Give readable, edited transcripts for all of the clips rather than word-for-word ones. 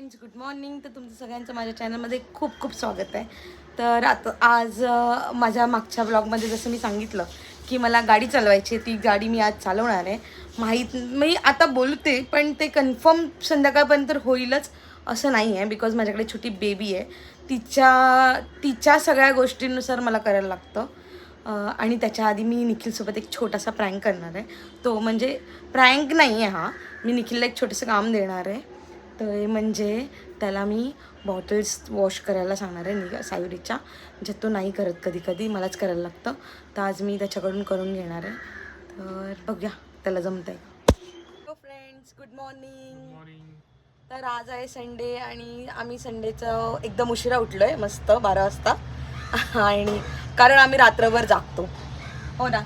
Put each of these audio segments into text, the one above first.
Friends, good morning. तर तुमचं सगळ्यांचं माझ्या चॅनलमध्ये खूप खूप स्वागत आहे. तर आता आज माझ्या मागच्या ब्लॉगमध्ये जसं मी सांगितलं की मला गाडी चालवायची आहे, ती गाडी मी आज चालवणार आहे. मी आता बोलते पण ते कन्फर्म संध्याकाळपर्यंत होईलच असं नाही आहे, बिकॉज माझ्याकडे छोटी बेबी आहे. तिच्या सगळ्या गोष्टींनुसार मला करायला लागतं. आणि त्याच्या आधी मी निखिलसोबत एक छोटासा प्रँक करणार आहे. तो म्हणजे प्रँक नाही आहे हा, मी निखिलला एक छोटंसं काम देणार आहे. तर म्हणजे त्याला मी बॉटल्स वॉश करायला सांगणार आहे सायुरीच्या, जे तो नाही करत, कधी कधी मलाच करायला लागतं. तर आज मी त्याच्याकडून करून घेणार आहे. तर बघूया त्याला जमतं आहे. Hello friends, good morning. तर आज आहे संडे आणि आम्ही संडेचं एकदम उशिरा उठलो आहे, मस्त 12 वाजता. आणि कारण आम्ही रात्रभर जागतो, हो ना?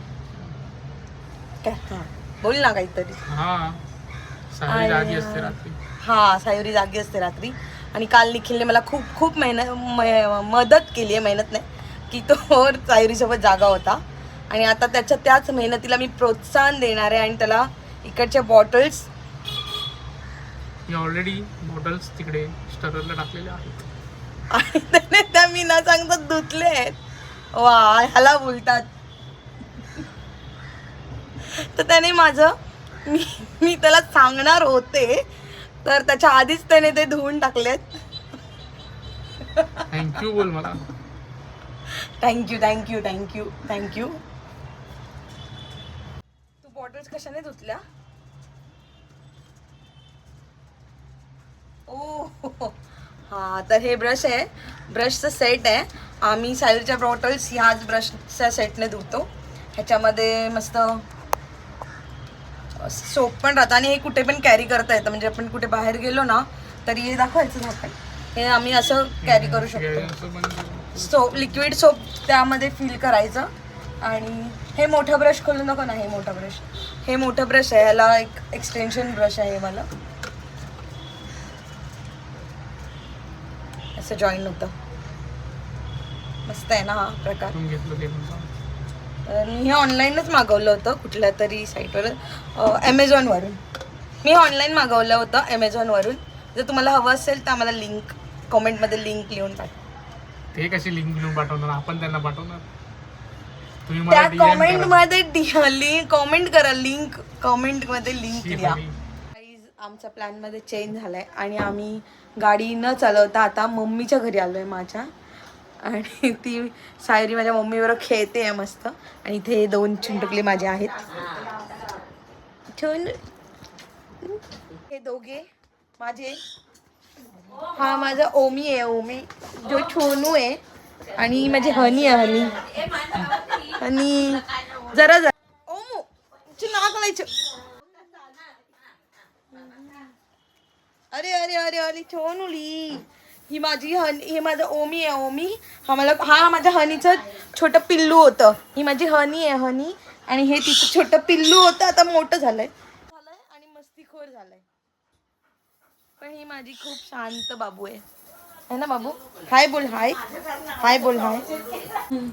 काय हां बोल ना काहीतरी. सायुरी जागी असते रात्री. आणि काल निखिलने मला खूप खूप मदत केली आहे, मेहनत नाही की तो सायुरीसोबत जागा होता. आणि आता त्याच मेहनतीला मी प्रोत्साहन देणार आहे आणि त्याला इकडच्या बॉटल्स ऑलरेडी बॉटल्स तिकडे स्टररला टाकलेल्या आहेत आणि त्याने त्या मी ना सांगता धुतले आहेत. वा, ह्याला बोलतात. तर त्याने मी त्याला सांगणार होते, तर त्याच्या आधीच त्याने ते धुवून टाकलेत. थँक्यू बोल मला. थँक्यू. तू बॉटल्स कशाने धुतल्या? ओ हा, तर हे ब्रश आहे, ब्रशचं सेट आहे. आम्ही सायूरच्या बॉटल्स ह्याच ब्रशच्या सेटने धुतो. ह्याच्यामध्ये मस्त सोप पण राहतं आणि हे कुठे पण कॅरी करता येतं. म्हणजे आपण कुठे बाहेर गेलो ना तरी हे दाखवायचं झाकण, हे आम्ही असं कॅरी करू शकतो. लिक्विड सोप त्यामध्ये फिल करायचं. आणि हे मोठं ब्रश खोलून नको ना, हे मोठं ब्रश आहे. ह्याला एक एक्सटेन्शन ब्रश आहे मला, असं जॉईन होतं. मस्त आहे ना हा प्रकार. मी हे ऑनलाईनच मागवलं होतं कुठल्या तरी साईटवर, ॲमेझॉनवरून. मी ऑनलाईन मागवलं होतं ॲमेझॉनवरून. जर तुम्हाला हवं असेल तर आम्हाला लिंक कॉमेंटमध्ये लिंक लिहून पाठवा. ते कशी लिंक लिहून पाठवणार, आपण त्यांना पाठवणार. त्या कॉमेंटमध्ये कॉमेंट करा, लिंक कॉमेंटमध्ये लिंक द्या. आमचा प्लॅनमध्ये चेंज झालाय आणि आम्ही गाडी न चालवता आता मम्मीच्या घरी आलोय माझ्या. आणि ती सायरी माझ्या मम्मीबरोबर खेळते आहे मस्त. आणि इथे 2 चिंटुकले माझे आहेत. हे दोघे माझे, हा माझा ओमी आहे, जो छोनू आहे. आणि माझी हनी आहे, हनी जरा ओमू नाक लायचं. अरे छोनुली, ही माझं ओमी आहे. हा माझ्या हनीचं छोटं पिल्लू होतं. ही माझी हनी आहे, हनी. आणि हे तिचं छोटं पिल्लू होतं, आता मोठं झालंय आणि मस्तीखोर झालंय. पण ही माझी खूप शांत बाबू आहे ना बाबू? हाय बोल, हाय बोल.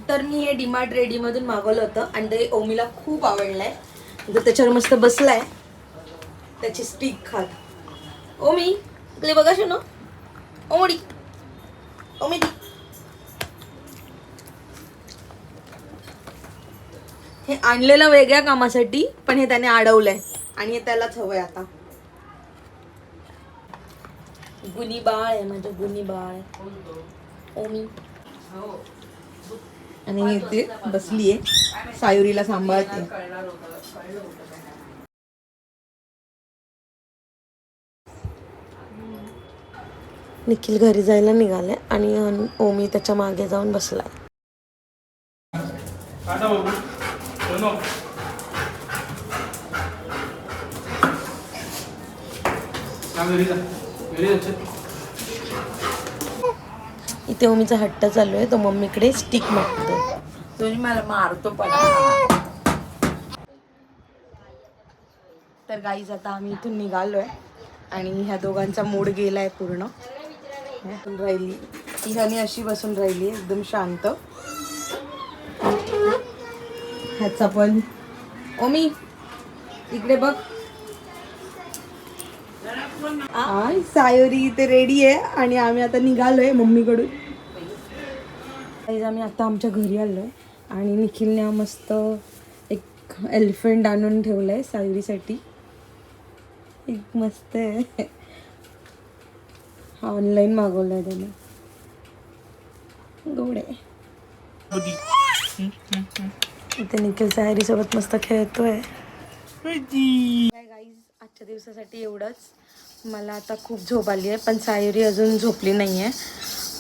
तर मी हे डीमार्ट रेडी मधून मागवलं होतं आणि ते ओमीला खूप आवडलंय. तर त्याच्यावर मस्त बसलाय, त्याची स्टिक खात. ओमी तुला बघा शोनो, ओमी हे आणलेलं वेगळ्या कामासाठी, पण हे त्याने अडवलंय आणि हे त्यालाच हवंय आता. गुनी बाळ आहे माझं, गुनी बाळ ओमी. आणि ते बसलीये सायुरीला सांभाळते. निखिल घरी जायला निघालाय आणि ओमी त्याच्या मागे जाऊन बसलाय. इथे ओमीचा हट्ट चालू आहे, तो मम्मीकडे स्टिक मागतो. तुम्ही मला मारतो पण. तर गाईज आता आम्ही इथून निघालोय आणि ह्या दोघांचा मूड गेलाय पूर्ण. राहिली ती हनी अशी बसून राहिली एकदम शांत. ह्याचा पण ओमी इकडे बघ. सायोरी इथे रेडी आहे आणि आम्ही आता निघालोय मम्मीकडून. आम्ही आता आमच्या घरी आलोय आणि निखिलने मस्त एक एलिफंट आणून ठेवलंय सायोरीसाठी. एक मस्त आहे, हा ऑनलाईन मागवलाय त्याने. गोड आहे. इथे निखिल सायरी सोबत मस्त खेळतोय. गाईज आजच्या दिवसासाठी एवढंच. मला आता खूप झोप आली आहे पण सायरी अजून झोपली नाही आहे.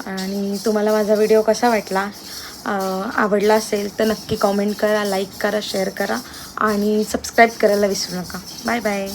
आणि तुम्हाला माझा व्हिडिओ कसा वाटला, आवडला असेल तर नक्की कॉमेंट करा, लाईक करा, शेअर करा आणि सबस्क्राईब करायला विसरू नका. Bye bye.